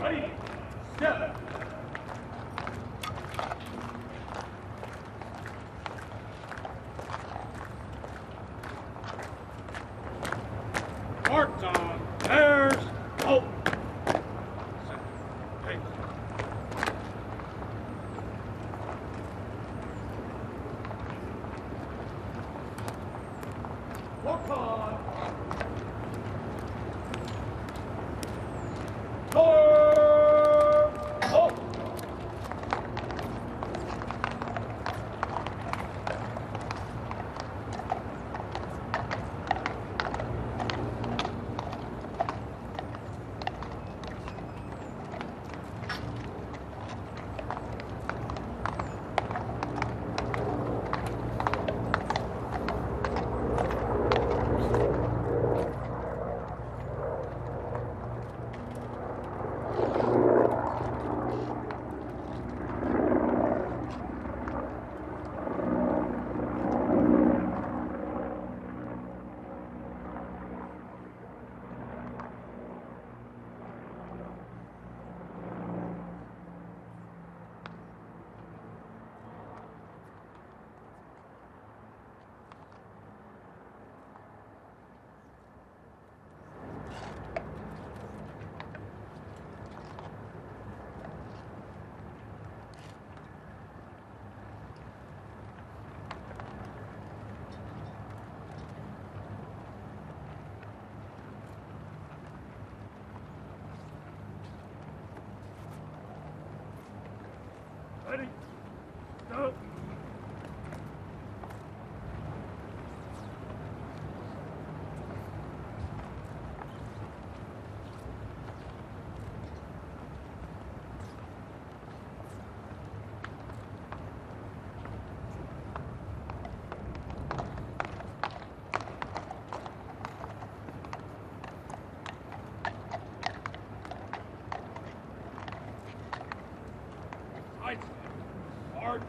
Ready, step. Marked on. There's hope. Walk on. Door. Halt. Ready, go. Right. March.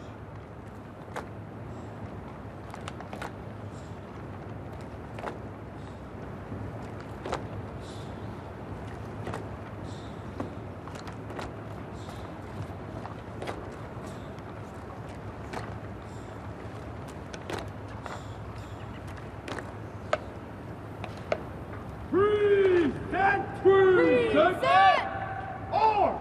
Present! Arm!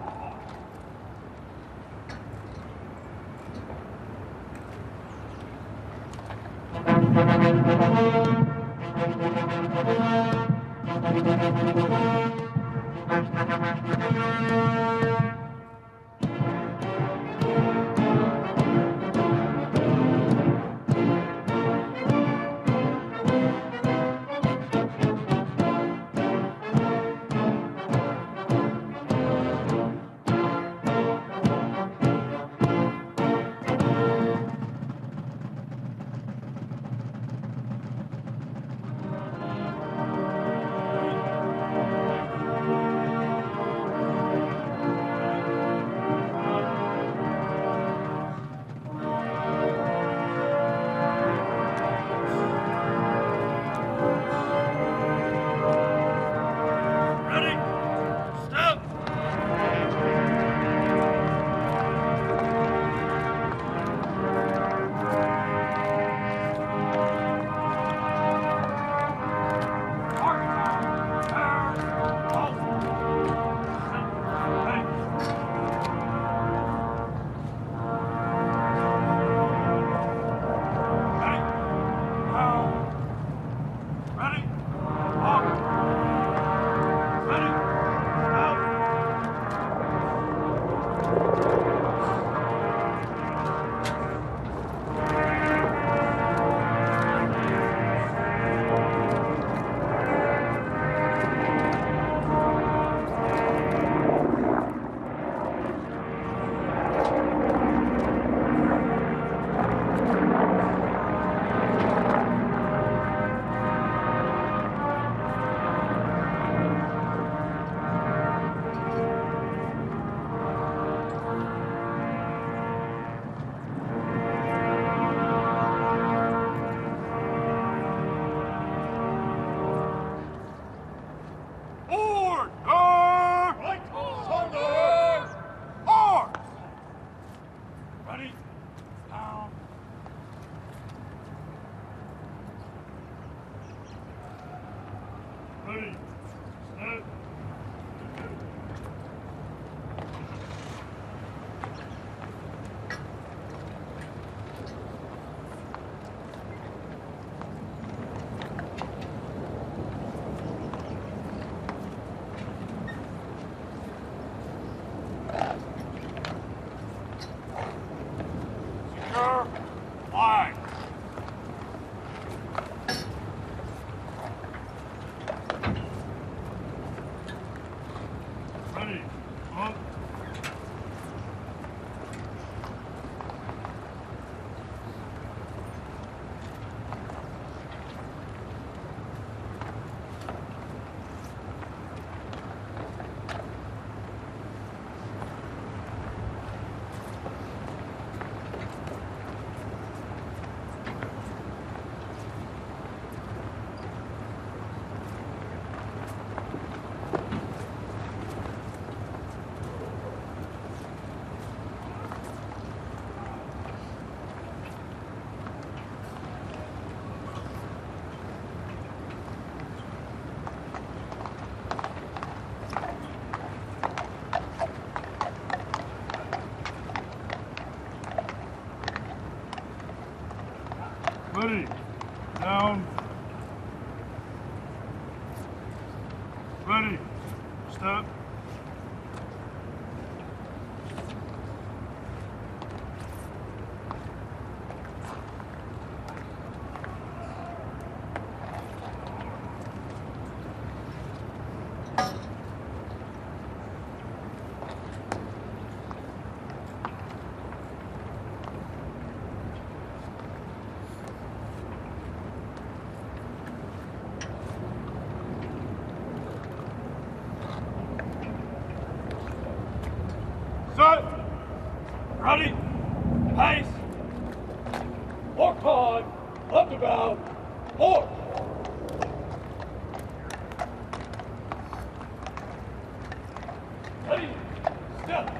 Ready. Up. Ready. Down. Ready. Step. Set. Ready. Pace. Lock hard. Left about. Horse. Ready. Step.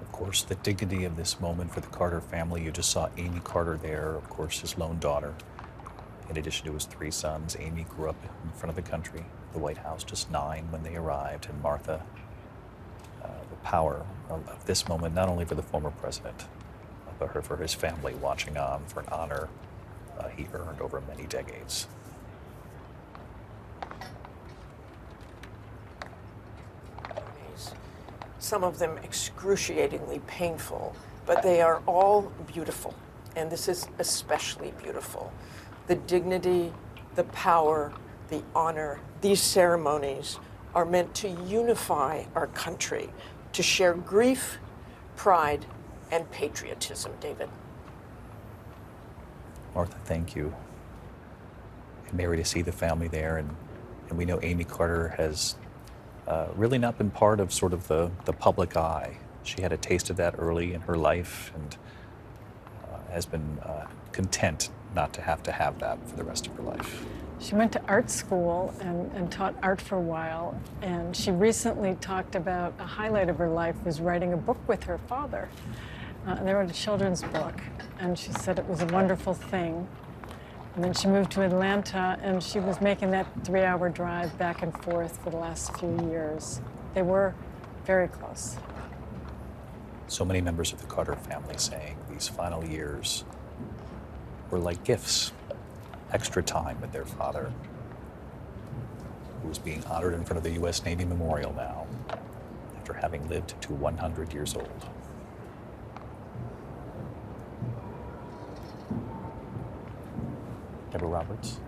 Of course, the dignity of this moment for the Carter family. You just saw Amy Carter there, of course, his lone daughter. In addition to his three sons, Amy grew up in front of the country, the White House, just 9 when they arrived, and Martha. The power of this moment, not only for the former president, but for his family watching on, for an honor he earned over many decades. Some of them excruciatingly painful, but they are all beautiful. and this is especially beautiful, the dignity, the power, the honor. These ceremonies are meant to unify our country, to share grief, pride, and patriotism, David. Martha, thank you. And Mary, to see the family there, and we know Amy Carter has really not been part of sort of the public eye. She had a taste of that early in her life and has been content not to have that for the rest of her life. She went to art school and taught art for a while, and she recently talked about a highlight of her life was writing a book with her father. And they wrote a children's book, and she said it was a wonderful thing. And then she moved to Atlanta, and she was making that 3-hour drive back and forth for the last few years. They were very close. So many members of the Carter family saying these final years were like gifts, extra time with their father, who is being honored in front of the U.S. Navy Memorial now, after having lived to 100 years old. Deborah Roberts.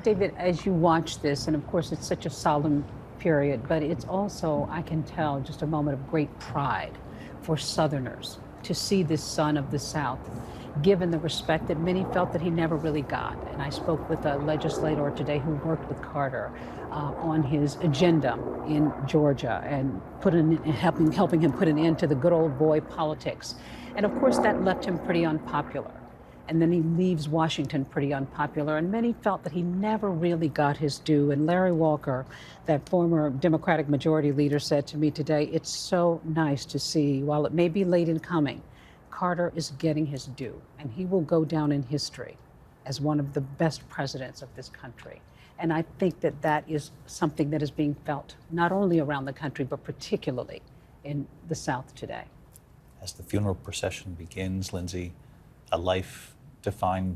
David, as you watch this, and of course it's such a solemn period, but it's also, I can tell, just a moment of great pride for Southerners to see this son of the South given the respect that many felt that he never really got. And I spoke with a legislator today who worked with Carter on his agenda in Georgia and helping him put an end to the good old boy politics. And of course that left him pretty unpopular. And then he leaves Washington pretty unpopular, and many felt that he never really got his due. And Larry Walker, that former Democratic majority leader, said to me today, it's so nice to see, while it may be late in coming, Carter is getting his due, and he will go down in history as one of the best presidents of this country. And I think that that is something that is being felt not only around the country, but particularly in the South today. As the funeral procession begins, Linsey, a life defined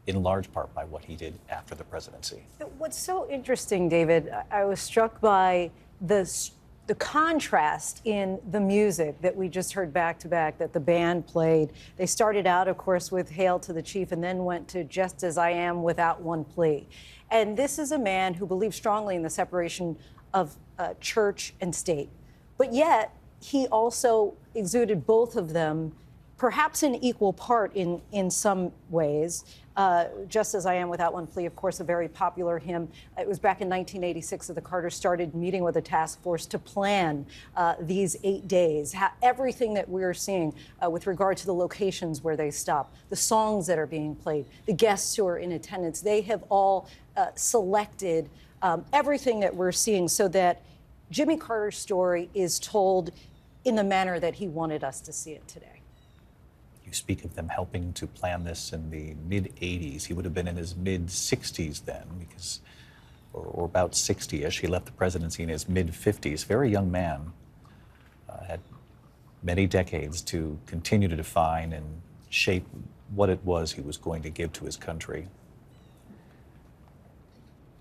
in large part by what he did after the presidency. What's so interesting, David, I was struck by the contrast in the music that we just heard back to back that the band played. They started out, of course, with Hail to the Chief and then went to Just As I Am Without One Plea. And this is a man who believed strongly in the separation of church and state. But yet, he also exuded both of them, perhaps in equal part in some ways. Just As I Am Without One Plea, of course, a very popular hymn. It was back in 1986 that the Carters started meeting with a task force to plan these 8 days. Everything that we're seeing with regard to the locations where they stop, the songs that are being played, the guests who are in attendance, they have all selected everything that we're seeing so that Jimmy Carter's story is told in the manner that he wanted us to see it today. You speak of them helping to plan this in the mid-'80s. He would have been in his mid-60s then, because, or about 60-ish. He left the presidency in his mid-50s. Very young man, had many decades to continue to define and shape what it was he was going to give to his country.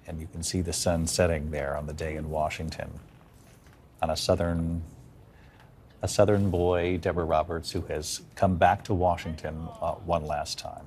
And you can see the sun setting there on the day in Washington, on a southern boy, Deborah Roberts, who has come back to Washington one last time.